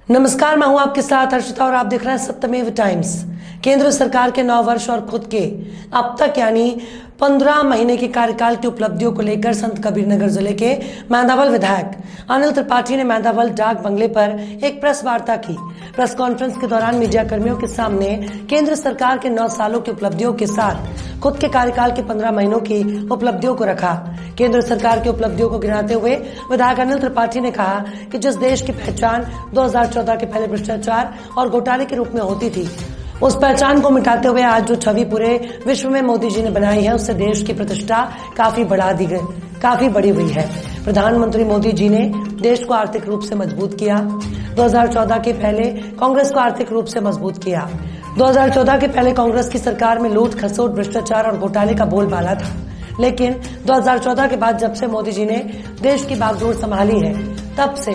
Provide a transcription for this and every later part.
नमस्कार, मैं हूं आपके साथ हर्षिता और आप देख रहे हैं सत्यमेव टाइम्स। केंद्र सरकार के 9 वर्ष और खुद के अब तक यानी 15 महीने के कार्यकाल की उपलब्धियों को लेकर संत कबीरनगर जिले के मेंधावल विधायक अनिल त्रिपाठी ने मेंधावल डाक बंगले पर एक प्रेस वार्ता की। प्रेस कॉन्फ्रेंस के दौरान मीडिया कर्मियों के सामने केंद्र सरकार के 9 सालों की उपलब्धियों के साथ खुद के कार्यकाल के 15 महीनों की उपलब्धियों को रखा। केंद्र सरकार की उपलब्धियों को गिनाते हुए विधायक अनिल त्रिपाठी ने कहा कि जिस देश की पहचान 2014 के पहले भ्रष्टाचार और घोटाले के रूप में होती थी, उस पहचान को मिटाते हुए आज जो छवि पूरे विश्व में मोदी जी ने बनाई है, उससे देश की प्रतिष्ठा काफी बढ़ी हुई है। प्रधानमंत्री मोदी जी ने देश को आर्थिक रूप से मजबूत किया। 2014 के पहले कांग्रेस को आर्थिक रूप से मजबूत किया। 2014 के पहले कांग्रेस की सरकार में लूट खसोट, भ्रष्टाचार और घोटाले का बोलबाला था, लेकिन 2014 के बाद जब से मोदी जी ने देश की बागडोर संभाली है, तब से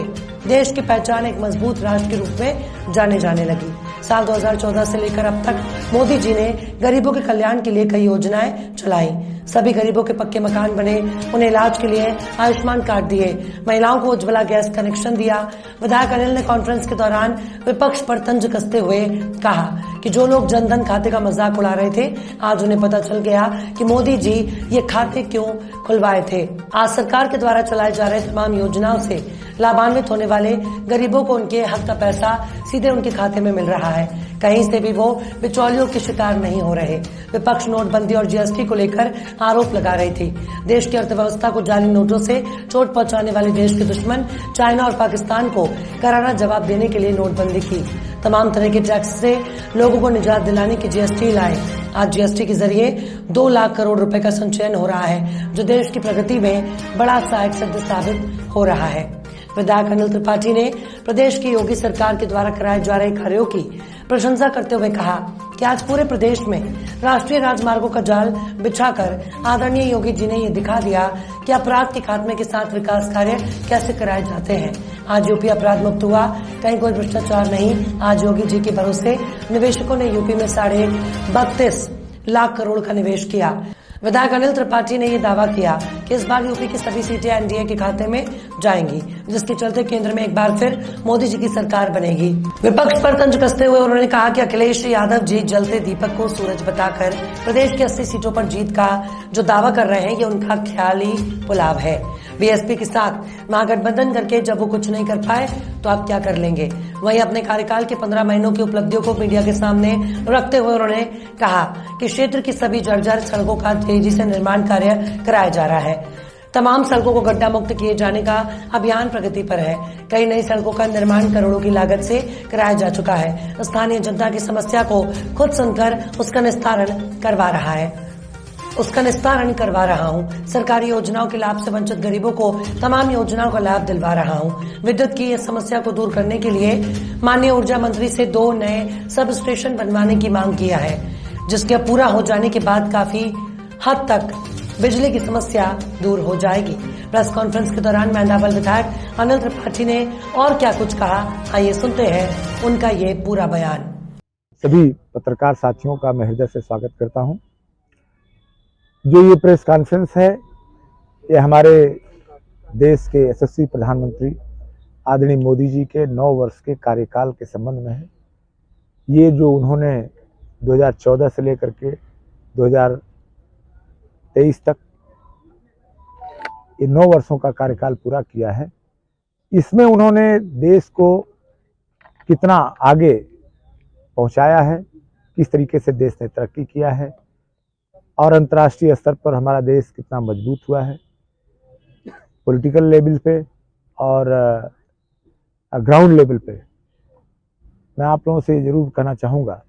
देश की पहचान एक मजबूत राष्ट्र के रूप में जाने लगी। साल 2014 से लेकर अब तक मोदी जी ने गरीबों के कल्याण के लिए कई योजनाएं चलाई। सभी गरीबों के पक्के मकान बने, उन्हें इलाज के लिए आयुष्मान कार्ड दिए, महिलाओं को उज्ज्वला गैस कनेक्शन दिया। विधायक अनिल ने कॉन्फ्रेंस के दौरान विपक्ष पर तंज कसते हुए कहा कि जो लोग जनधन खाते का मजाक उड़ा रहे थे, आज उन्हें पता चल गया कि मोदी जी ये खाते क्यों खुलवाए थे। आज सरकार के द्वारा चलाए जा रहे तमाम योजनाओं से लाभान्वित होने वाले गरीबों को उनके हक का पैसा सीधे उनके खाते में मिल रहा है। कहीं से भी वो बिचौलियों के शिकार नहीं हो रहे। विपक्ष नोटबंदी और जीएसटी को लेकर आरोप लगा रही थी। देश की अर्थव्यवस्था को जाली नोटों से चोट पहुंचाने वाले देश के दुश्मन चाइना और पाकिस्तान को करारा जवाब देने के लिए नोटबंदी की। तमाम तरह के टैक्स से लोगों को निजात दिलाने की जीएसटी लाए। आज जीएसटी के जरिए 2 लाख करोड़ रुपए का संचयन हो रहा है, जो देश की प्रगति में बड़ा सहायक सिद्ध साबित हो रहा है। विधायक अनिल त्रिपाठी ने प्रदेश की योगी सरकार के द्वारा कराए जा रहे कार्यों की प्रशंसा करते हुए कहा कि आज पूरे प्रदेश में राष्ट्रीय राजमार्गों का जाल बिछाकर आदरणीय योगी जी ने ये दिखा दिया कि अपराध के खात्मे के साथ विकास कार्य कैसे कराए जाते हैं। आज यूपी अपराध मुक्त हुआ, कहीं कोई भ्रष्टाचार नहीं। आज योगी जी के भरोसे निवेशकों ने यूपी में 32.5 लाख करोड़ का निवेश किया। विधायक अनिल त्रिपाठी ने यह दावा किया कि इस बार यूपी की सभी सीटें एनडीए के खाते में जाएंगी, जिसके चलते केंद्र में एक बार फिर मोदी जी की सरकार बनेगी। विपक्ष पर तंज कसते हुए उन्होंने कहा कि अखिलेश यादव जी जलते दीपक को सूरज बताकर प्रदेश की 80 सीटों पर जीत का जो दावा कर रहे हैं, ये उनका ख्याली पुलाव है। बीएसपी के साथ महागठबंधन करके जब वो कुछ नहीं कर पाए तो आप क्या कर लेंगे। वहीं अपने कार्यकाल के 15 महीनों की उपलब्धियों को मीडिया के सामने रखते हुए उन्होंने कहा कि क्षेत्र की सभी जर्जर सड़कों का तेजी से निर्माण कार्य कराया जा रहा है। तमाम सड़कों को गड्ढा मुक्त किए जाने का अभियान प्रगति पर है। कई नई सड़कों का निर्माण करोड़ों की लागत से कराया जा चुका है। स्थानीय जनता की समस्या को खुद सुनकर उसका निस्तारण करवा रहा हूँ। सरकारी योजनाओं के लाभ से वंचित गरीबों को तमाम योजनाओं का लाभ दिलवा रहा हूँ। विद्युत की इस समस्या को दूर करने के लिए माननीय ऊर्जा मंत्री से 2 नए सब स्टेशन बनवाने की मांग किया है, जिसके पूरा हो जाने के बाद काफी हद तक बिजली की समस्या दूर हो जाएगी। प्रेस कॉन्फ्रेंस के दौरान मेंधावल विधायक अनिल त्रिपाठी ने और क्या कुछ कहा, आइए सुनते हैं उनका ये पूरा बयान। सभी पत्रकार साथियों का मैं हृदय से स्वागत करता हूं। जो ये प्रेस कॉन्फ्रेंस है, ये हमारे देश के यशस्वी प्रधानमंत्री आदरणीय मोदी जी के 9 वर्ष के कार्यकाल के संबंध में है। ये जो उन्होंने 2014 से लेकर के 2023 तक ये 9 वर्षों का कार्यकाल पूरा किया है, इसमें उन्होंने देश को कितना आगे पहुंचाया है, किस तरीके से देश ने तरक्की किया है और अंतर्राष्ट्रीय स्तर पर हमारा देश कितना मजबूत हुआ है, पॉलिटिकल लेवल पे और ग्राउंड लेवल पे। मैं आप लोगों से जरूर कहना चाहूँगा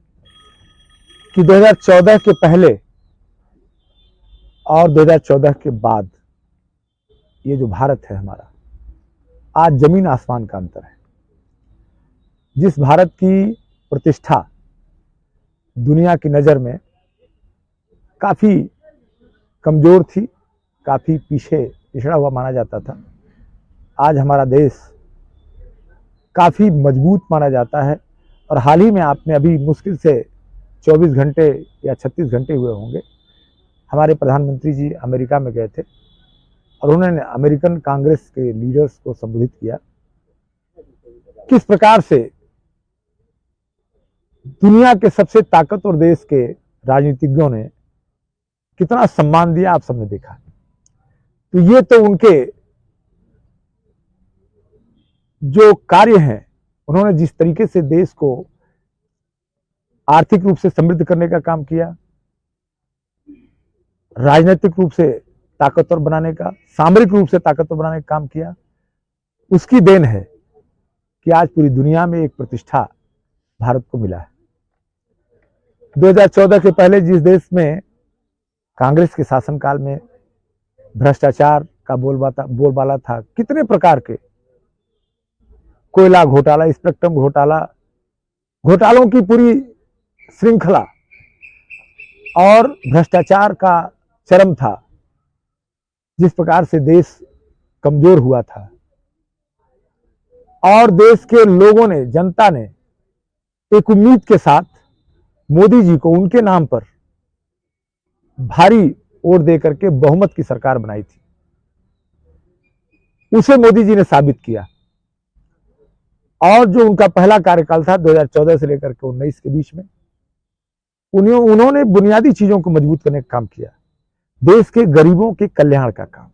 कि 2014 के पहले और 2014 के बाद ये जो भारत है हमारा, आज जमीन आसमान का अंतर है। जिस भारत की प्रतिष्ठा दुनिया की नज़र में काफ़ी कमज़ोर थी, काफ़ी पीछे पिछड़ा हुआ माना जाता था, आज हमारा देश काफ़ी मजबूत माना जाता है। और हाल ही में आपने अभी मुश्किल से 24 घंटे या 36 घंटे हुए होंगे, हमारे प्रधानमंत्री जी अमेरिका में गए थे और उन्होंने अमेरिकन कांग्रेस के लीडर्स को संबोधित किया किस प्रकार से दुनिया के सबसे ताकतवर देश के राजनीतिज्ञों ने कितना सम्मान दिया, आप सबने देखा। तो ये तो उनके जो कार्य हैं, उन्होंने जिस तरीके से देश को आर्थिक रूप से समृद्ध करने का काम किया, राजनीतिक रूप से ताकतवर बनाने का, सामरिक रूप से ताकतवर बनाने का काम किया, उसकी देन है कि आज पूरी दुनिया में एक प्रतिष्ठा भारत को मिला है। 2014 के पहले जिस देश में कांग्रेस के शासनकाल में भ्रष्टाचार का बोलबाला था, कितने प्रकार के कोयला घोटाला, स्पेक्ट्रम घोटाला, घोटालों की पूरी श्रृंखला और भ्रष्टाचार का चरम था, जिस प्रकार से देश कमजोर हुआ था और देश के लोगों ने, जनता ने एक उम्मीद के साथ मोदी जी को उनके नाम पर भारी वोट देकर के बहुमत की सरकार बनाई थी। उसे मोदी जी ने साबित किया और जो उनका पहला कार्यकाल था 2014 से लेकर के 19 के बीच में, उन्होंने बुनियादी चीजों को मजबूत करने का काम किया, देश के गरीबों के कल्याण का काम।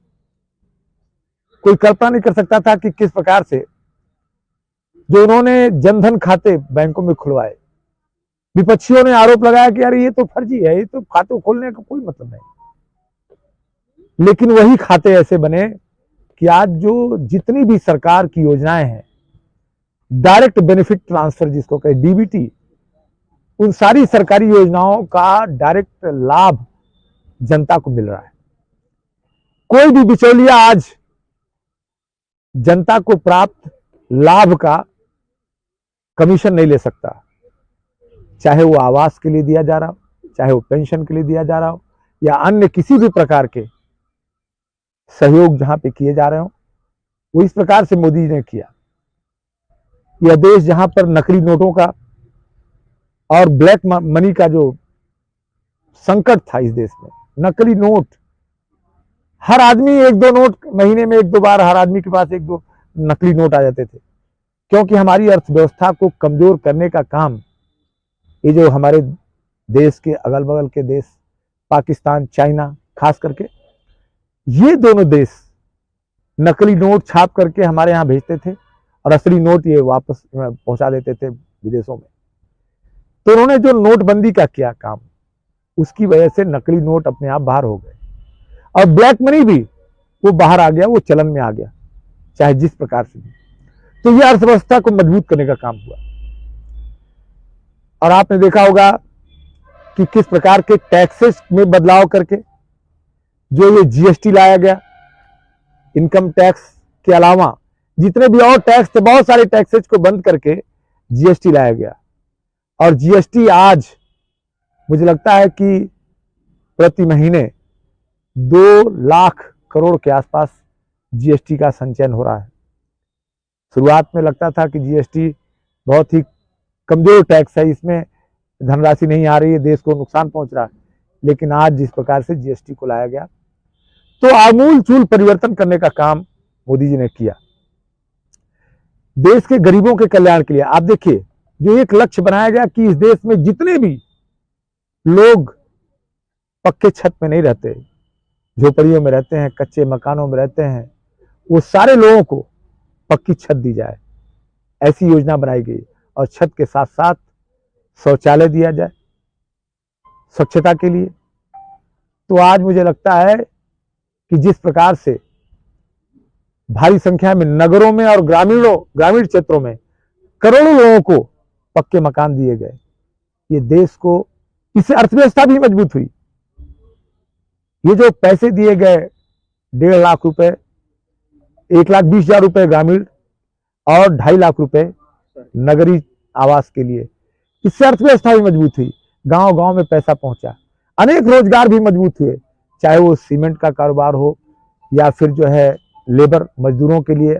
कोई कल्पना नहीं कर सकता था कि किस प्रकार से जो उन्होंने जनधन खाते बैंकों में खुलवाए, विपक्षियों ने आरोप लगाया कि यार ये तो फर्जी है, ये तो खाते खोलने का कोई मतलब नहीं, लेकिन वही खाते ऐसे बने कि आज जो जितनी भी सरकार की योजनाएं हैं, डायरेक्ट बेनिफिट ट्रांसफर जिसको कहे डीबीटी, उन सारी सरकारी योजनाओं का डायरेक्ट लाभ जनता को मिल रहा है। कोई भी बिचौलिया आज जनता को प्राप्त लाभ का कमीशन नहीं ले सकता, चाहे वो आवास के लिए दिया जा रहा हो, चाहे वो पेंशन के लिए दिया जा रहा हो, या अन्य किसी भी प्रकार के सहयोग जहां पे किए जा रहे हो, वो इस प्रकार से मोदी जी ने किया। यह देश जहां पर नकली नोटों का और ब्लैक मनी का जो संकट था इस देश में, नकली नोट, हर आदमी एक दो नोट महीने में एक दो बार हर आदमी के पास एक दो नकली नोट आ जाते थे, क्योंकि हमारी अर्थव्यवस्था को कमजोर करने का काम ये जो हमारे देश के अगल बगल के देश, पाकिस्तान, चाइना खास करके, ये दोनों देश नकली नोट छाप करके हमारे यहाँ भेजते थे और असली नोट ये वापस पहुंचा देते थे विदेशों में। तो उन्होंने जो नोटबंदी का किया काम, उसकी वजह से नकली नोट अपने आप बाहर हो गए और ब्लैक मनी भी वो बाहर आ गया, वो चलन में आ गया, चाहे जिस प्रकार से भी। तो ये अर्थव्यवस्था को मजबूत करने का काम हुआ। और आपने देखा होगा कि किस प्रकार के टैक्सेस में बदलाव करके जो ये जीएसटी लाया गया, इनकम टैक्स के अलावा जितने भी और टैक्स थे, बहुत सारे टैक्सेस को बंद करके जीएसटी लाया गया। और जीएसटी आज मुझे लगता है कि प्रति महीने 2 लाख करोड़ के आसपास जीएसटी का संचयन हो रहा है। शुरुआत में लगता था कि जीएसटी बहुत ही कमजोर टैक्स है, इसमें धनराशि नहीं आ रही है, देश को नुकसान पहुंच रहा है, लेकिन आज जिस प्रकार से जीएसटी को लाया गया, तो आमूल चूल परिवर्तन करने का काम मोदी जी ने किया देश के गरीबों के कल्याण के लिए। आप देखिए, जो एक लक्ष्य बनाया गया कि इस देश में जितने भी लोग पक्के छत में नहीं रहते, झोपड़ियों में रहते हैं, कच्चे मकानों में रहते हैं, वो सारे लोगों को पक्की छत दी जाए, ऐसी योजना बनाई गई। और छत के साथ साथ शौचालय दिया जाए स्वच्छता के लिए। तो आज मुझे लगता है कि जिस प्रकार से भारी संख्या में नगरों में और ग्रामीण क्षेत्रों में करोड़ों लोगों को पक्के मकान दिए गए, ये देश को, इससे अर्थव्यवस्था भी मजबूत हुई। ये जो पैसे दिए गए 1.5 लाख रुपए, 1,20,000 रुपए ग्रामीण और 2.5 लाख रुपए नगरीय आवास के लिए, इससे अर्थव्यवस्था भी मजबूत हुई, गांव गांव में पैसा पहुंचा, अनेक रोजगार भी मजबूत हुए, चाहे वो सीमेंट का कारोबार हो या फिर जो है लेबर मजदूरों के लिए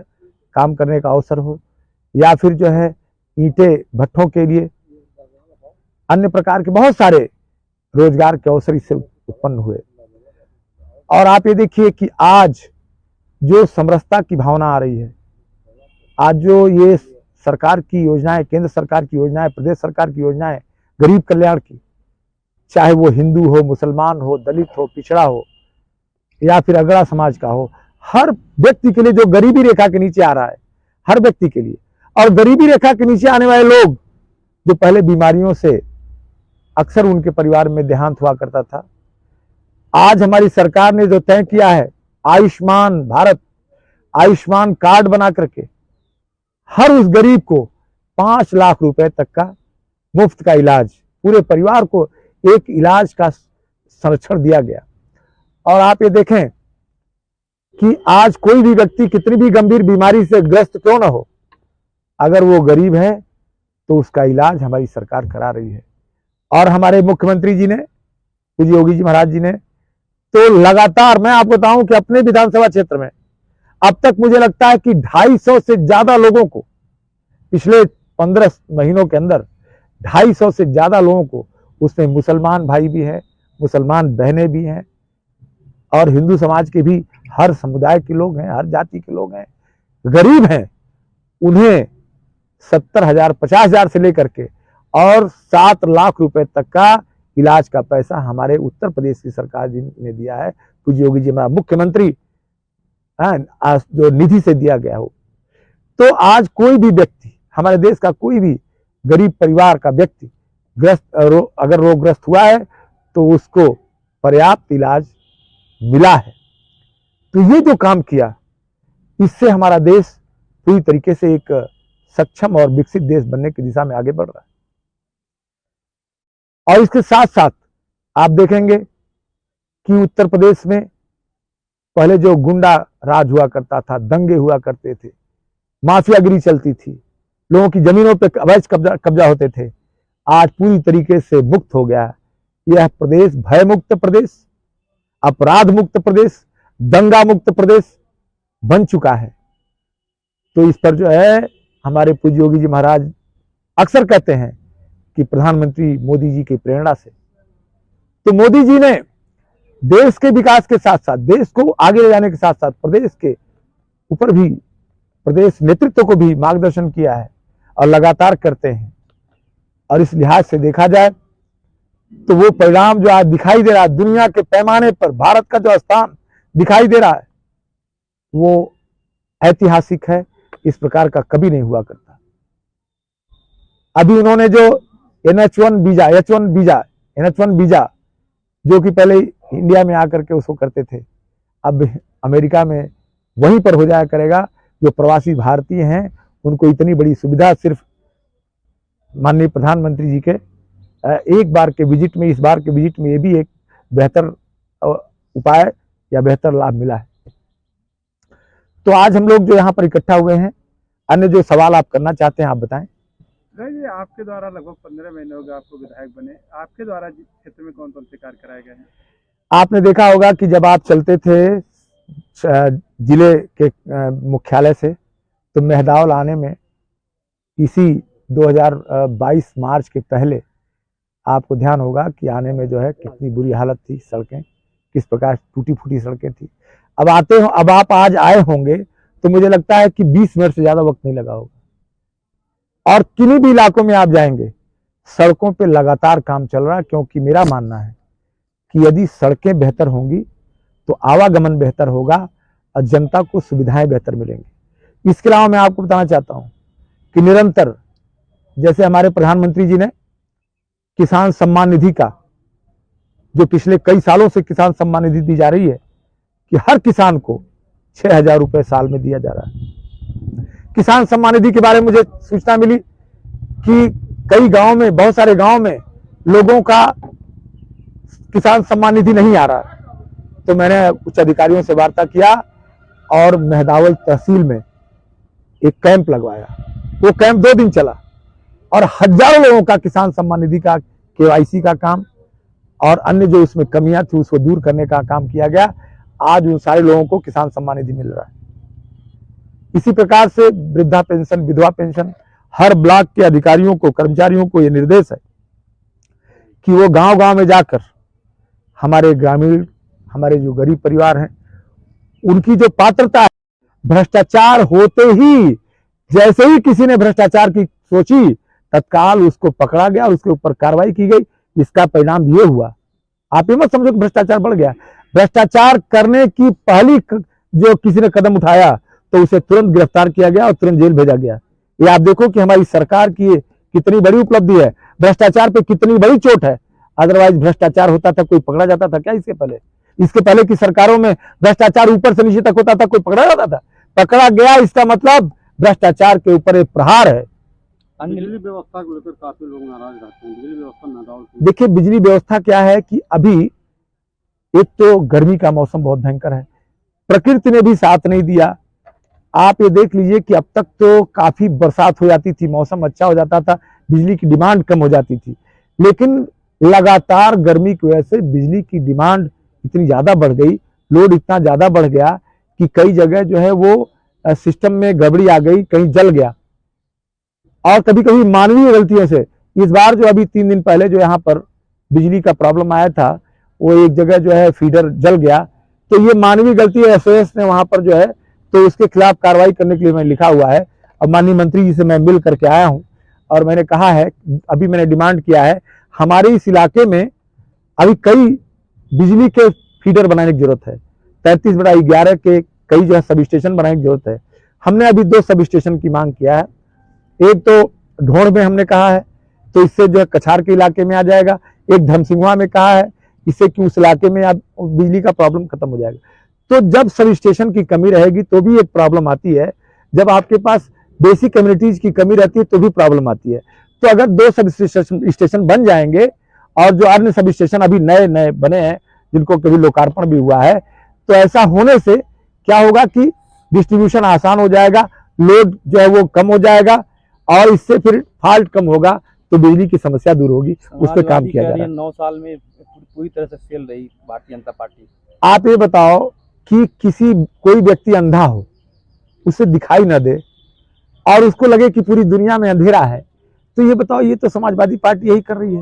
काम करने का अवसर हो, या फिर जो है ईंटे भट्ठों के लिए, अन्य प्रकार के बहुत सारे रोजगार के अवसर इससे उत्पन्न हुए। और आप ये देखिए कि आज जो समरसता की भावना आ रही है, आज जो ये सरकार की योजनाएं, केंद्र सरकार की योजनाएं, प्रदेश सरकार की योजनाएं गरीब कल्याण की, चाहे वो हिंदू हो, मुसलमान हो, दलित हो, पिछड़ा हो या फिर अगड़ा समाज का हो, हर व्यक्ति के लिए जो गरीबी रेखा के नीचे आ रहा है, हर व्यक्ति के लिए, और गरीबी रेखा के नीचे आने वाले लोग जो पहले बीमारियों से अक्सर उनके परिवार में देहांत हुआ करता था, आज हमारी सरकार ने जो तय किया है आयुष्मान भारत, आयुष्मान कार्ड बना करके हर उस गरीब को 5 लाख रुपए तक का मुफ्त का इलाज, पूरे परिवार को एक इलाज का संरक्षण दिया गया। और आप ये देखें कि आज कोई भी व्यक्ति कितनी भी गंभीर बीमारी से ग्रस्त क्यों ना हो, अगर वो गरीब है तो उसका इलाज हमारी सरकार करा रही है। और हमारे मुख्यमंत्री जी ने, पूज्य योगी जी महाराज जी ने तो लगातार, मैं आपको बताऊं कि अपने विधानसभा क्षेत्र में अब तक मुझे लगता है कि 250 से ज्यादा लोगों को, पिछले 15 महीनों के अंदर 250 से ज्यादा लोगों को, उसमें मुसलमान भाई भी हैं, मुसलमान बहनें भी हैं और हिंदू समाज के भी हर समुदाय के लोग हैं, हर जाति के लोग हैं, गरीब हैं, उन्हें 70,000, 50,000 से लेकर के और 7 लाख रुपए तक का इलाज का पैसा हमारे उत्तर प्रदेश की सरकार जी ने दिया है। पूज्य योगी जी हमारा मुख्यमंत्री जो निधि से दिया गया हो। तो आज कोई भी व्यक्ति, हमारे देश का कोई भी गरीब परिवार का व्यक्ति अगर रोगग्रस्त हुआ है तो उसको पर्याप्त इलाज मिला है। तो ये जो काम किया, इससे हमारा देश पूरी तरीके से एक सक्षम और विकसित देश बनने की दिशा में आगे बढ़ रहा है। और इसके साथ साथ आप देखेंगे कि उत्तर प्रदेश में पहले जो गुंडा राज हुआ करता था, दंगे हुआ करते थे, माफियागिरी चलती थी, लोगों की जमीनों पर अवैध कब्जा होते थे, आज पूरी तरीके से मुक्त हो गया है। यह प्रदेश भय मुक्त प्रदेश, अपराध मुक्त प्रदेश, दंगा मुक्त प्रदेश बन चुका है। तो इस पर जो है हमारे पूज्य योगी जी महाराज अक्सर कहते हैं कि प्रधानमंत्री मोदी जी की प्रेरणा से, तो मोदी जी ने देश के विकास के साथ साथ, देश को आगे ले जाने के साथ साथ प्रदेश के ऊपर भी, प्रदेश नेतृत्व को भी मार्गदर्शन किया है और लगातार करते हैं। और इस लिहाज से देखा जाए तो वो परिणाम जो आज दिखाई दे रहा है, दुनिया के पैमाने पर भारत का जो स्थान दिखाई दे रहा है, वो ऐतिहासिक है। इस प्रकार का कभी नहीं हुआ करता। अभी उन्होंने जो NH1 वीजा जो कि पहले इंडिया में आकर के उसको करते थे, अब अमेरिका में वहीं पर हो जाया करेगा। जो प्रवासी भारतीय हैं उनको इतनी बड़ी सुविधा सिर्फ माननीय प्रधानमंत्री जी के एक बार के विजिट में, इस बार के विजिट में ये भी एक बेहतर उपाय या बेहतर लाभ मिला है। तो आज हम लोग जो यहाँ पर इकट्ठा हुए हैं, अन्य जो सवाल आप करना चाहते हैं आप बताएं। जी, आपके द्वारा लगभग 15 महीने हो गए आपको विधायक बने, आपके द्वारा क्षेत्र में कौन कौन से कार्य कराए गए हैं? आपने देखा होगा कि जब आप चलते थे जिले के मुख्यालय से, तो मेहदावल आने में इसी 2022 मार्च के पहले आपको ध्यान होगा कि आने में जो है कितनी बुरी हालत थी, सड़कें किस प्रकार टूटी फूटी सड़कें थी। अब आप आज आए होंगे तो मुझे लगता है कि 20 मिनट से ज्यादा वक्त नहीं लगा होगा। और किन्हीं भी इलाकों में आप जाएंगे, सड़कों पे लगातार काम चल रहा है, क्योंकि मेरा मानना है कि यदि सड़कें बेहतर होंगी तो आवागमन बेहतर होगा और जनता को सुविधाएं बेहतर मिलेंगी। इसके अलावा मैं आपको बताना चाहता हूं कि निरंतर, जैसे हमारे प्रधानमंत्री जी ने किसान सम्मान निधि का, जो पिछले कई सालों से किसान सम्मान निधि दी जा रही है, कि हर किसान को 6,000 रुपए साल में दिया जा रहा है। किसान सम्मान निधि के बारे में मुझे सूचना मिली कि कई गांवों में, बहुत सारे गांवों में लोगों का किसान सम्मान निधि नहीं आ रहा है। तो मैंने उच्च अधिकारियों से वार्ता किया और मेहदावल तहसील में एक कैंप लगवाया। वो कैंप 2 दिन चला और हजारों लोगों का किसान सम्मान निधि का KYC का काम और अन्य जो उसमें कमियां थी उसको दूर करने का काम किया गया। आज उन सारे लोगों को किसान सम्मान निधि मिल रहा है। इसी प्रकार से वृद्धा पेंशन, विधवा पेंशन, हर ब्लॉक के अधिकारियों को, कर्मचारियों को यह निर्देश है कि वो गांव-गांव में जाकर हमारे ग्रामीण, हमारे जो गरीब परिवार हैं, उनकी जो पात्रता है, भ्रष्टाचार होते ही जैसे ही किसी ने भ्रष्टाचार की सोची, तत्काल उसको पकड़ा गया और उसके ऊपर कार्रवाई की गई। इसका परिणाम ये हुआ। आप ये मत समझो कि भ्रष्टाचार बढ़ गया। भ्रष्टाचार करने की पहली जो किसी ने कदम उठाया तो उसे तुरंत गिरफ्तार किया गया और तुरंत जेल भेजा गया। ये आप देखो कि हमारी सरकार की कितनी बड़ी उपलब्धि है, भ्रष्टाचार पे कितनी बड़ी चोट है। अदरवाइज भ्रष्टाचार होता था, कोई पकड़ा जाता था क्या? इसके पहले की सरकारों में भ्रष्टाचार ऊपर से नीचे तक होता था, कोई पकड़ा जाता था? पकड़ा गया, इसका मतलब भ्रष्टाचार के ऊपर एक प्रहार है। बिजली व्यवस्था को लेकर काफी लोग नाराज रहते हैं। बिजली व्यवस्था नाराज, देखिए बिजली व्यवस्था क्या है कि अभी एक तो गर्मी का मौसम बहुत भयंकर है, प्रकृति ने भी साथ नहीं दिया। आप ये देख लीजिए कि अब तक तो काफी बरसात हो जाती थी, मौसम अच्छा हो जाता था, बिजली की डिमांड कम हो जाती थी, लेकिन लगातार गर्मी की वजह से बिजली की डिमांड इतनी ज्यादा बढ़ गई, लोड इतना ज्यादा बढ़ गया कि कई जगह जो है वो सिस्टम में गड़बड़ी आ गई, कहीं जल गया। और कभी कभी मानवीय गलतियों से, इस बार जो अभी 3 दिन पहले जो यहाँ पर बिजली का प्रॉब्लम आया था, वो एक जगह जो है फीडर जल गया, तो ये मानवीय गलती है। एसओएस ने वहां पर जो है तो उसके खिलाफ कार्रवाई करने के लिए मैं लिखा हुआ है। अब माननीय मंत्री जी से मैं मिल करके आया हूं और मैंने कहा है, अभी मैंने डिमांड किया है, हमारे इस इलाके में अभी कई बिजली के फीडर बनाने की जरूरत है। 33/11 के कई जो है सब स्टेशन बनाने की जरूरत है। हमने अभी 2 सब स्टेशन की मांग किया है। एक तो ढोड़ में हमने कहा है, तो इससे जो है कछार के इलाके में आ जाएगा। एक धमसिंघवा में कहा है, इससे कि उस इलाके में अब बिजली का प्रॉब्लम खत्म हो जाएगा। तो जब सब स्टेशन की कमी रहेगी तो भी एक प्रॉब्लम आती है, जब आपके पास बेसिक कम्युनिटीज की कमी रहती है तो भी प्रॉब्लम आती है। तो अगर 2 सब स्टेशन बन जाएंगे और जो अन्य सब स्टेशन अभी नए नए बने हैं, जिनको कभी लोकार्पण भी हुआ है, तो ऐसा होने से क्या होगा कि डिस्ट्रीब्यूशन आसान हो जाएगा, लोड जो है वो कम हो जाएगा और इससे फिर फॉल्ट कम होगा, तो बिजली की समस्या दूर होगी। उस पर काम किया जा रहा है। 9 साल में पूरी तरह से फेल रही भारतीय जनता पार्टी। आप ये बताओ कि कोई व्यक्ति अंधा हो, उसे दिखाई न दे और उसको लगे कि पूरी दुनिया में अंधेरा है, तो ये बताओ, ये तो समाजवादी पार्टी यही कर रही है।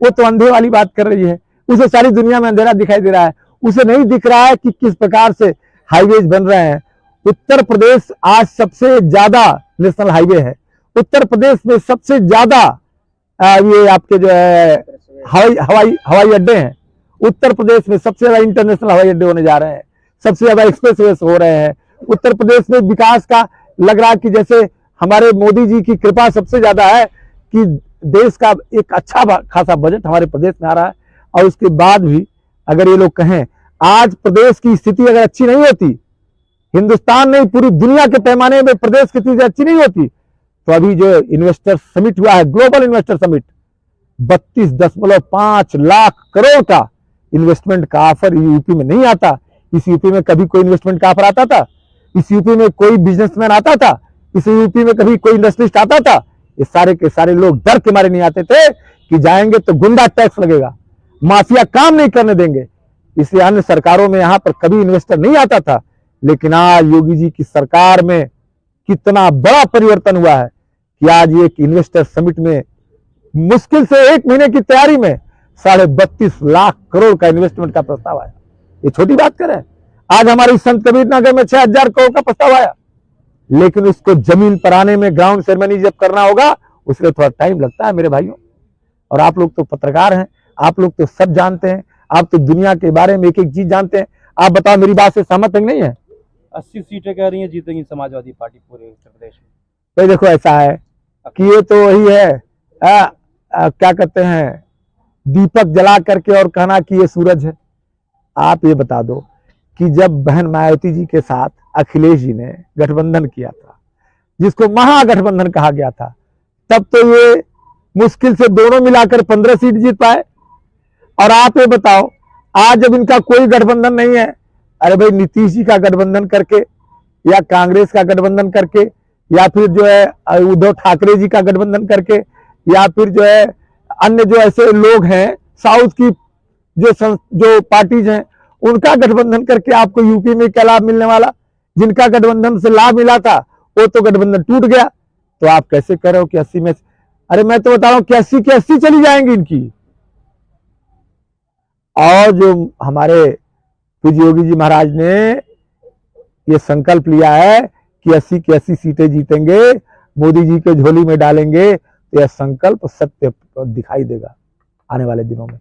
वो तो अंधे वाली बात कर रही है, उसे सारी दुनिया में अंधेरा दिखाई दे रहा है। उसे नहीं दिख रहा है कि किस प्रकार से हाईवेज बन रहे हैं। उत्तर प्रदेश आज सबसे ज्यादा नेशनल हाईवे है। उत्तर प्रदेश में सबसे ज्यादा ये आपके जो है हवाई अड्डे हैं। उत्तर प्रदेश में सबसे ज्यादा इंटरनेशनल हवाई अड्डे होने जा रहे हैं, सबसे ज्यादा एक्सप्रेसवेज हो रहे हैं। उत्तर प्रदेश में विकास का लग रहा है कि जैसे हमारे मोदी जी की कृपा सबसे ज्यादा है कि देश का एक अच्छा खासा बजट हमारे प्रदेश में आ रहा है। और उसके बाद भी अगर ये लोग कहें, आज प्रदेश की स्थिति अगर अच्छी नहीं होती, हिंदुस्तान नहीं पूरी दुनिया के पैमाने में प्रदेश की स्थिति अच्छी नहीं होती, तो अभी जो इन्वेस्टर समिट हुआ है, global investor summit, 32.5 lakh crore का इन्वेस्टमेंट का ऑफर यूपी में नहीं आता। इस यूपी में कभी कोई इन्वेस्टमेंट का ऑफर आता था? इस यूपी में कोई बिजनेसमैन आता था? इस यूपी में कभी कोई इंडस्ट्रिस्ट आता था? ये सारे के सारे लोग डर के मारे नहीं आते थे कि जाएंगे तो गुंडा टैक्स लगेगा, माफिया काम नहीं करने देंगे। इसलिए अन्य सरकारों में यहां पर कभी इन्वेस्टर नहीं आता था। लेकिन आज योगी जी की सरकार में कितना बड़ा परिवर्तन हुआ है कि आज एक इन्वेस्टर समिट में मुश्किल से 1 महीने की तैयारी में 32.5 लाख करोड़ का इन्वेस्टमेंट का प्रस्ताव आया। ये छोटी बात करें, आज हमारे संत कबीर नगर में 6,000 करोड़ का प्रस्ताव आया, लेकिन उसको जमीन पर आने में ग्राउंड सेरेमनी जब करना होगा उसके थोड़ा टाइम लगता है मेरे भाइयों। और आप लोग तो पत्रकार हैं, आप लोग तो सब जानते हैं, आप तो दुनिया के बारे में एक एक चीज जानते हैं। आप बताओ, मेरी बात से सहमत है नहीं है? 80 सीटें कह रही हैं जीतेगी समाजवादी पार्टी पूरे उत्तर प्रदेश में। तो देखो ऐसा है कि ये तो वही है, क्या कहते हैं, दीपक जला करके और कहना कि ये सूरज है। आप ये बता दो कि जब बहन मायावती जी के साथ अखिलेश जी ने गठबंधन किया था, जिसको महागठबंधन कहा गया था, तब तो ये मुश्किल से दोनों मिलाकर 15 सीट जीत पाए। और आप ये बताओ, आज जब इनका कोई गठबंधन नहीं है, अरे भाई नीतीश जी का गठबंधन करके या कांग्रेस का गठबंधन करके या फिर जो है उद्धव ठाकरे जी का गठबंधन करके या फिर जो है अन्य जो ऐसे लोग हैं साउथ की जो पार्टीज हैं उनका गठबंधन करके आपको यूपी में क्या लाभ मिलने वाला? जिनका गठबंधन से लाभ मिला था वो तो गठबंधन टूट गया। तो आप कैसे कह रहे हो कि 80 में? अरे मैं तो बता रहा हूं कि 80 की 80 चली जाएंगी इनकी। और जो हमारे पूज्य योगी जी महाराज ने ये संकल्प लिया है कि 80 की 80 सीटें जीतेंगे मोदी जी के झोली में डालेंगे तो यह संकल्प सत्य दिखाई देगा आने वाले दिनों में।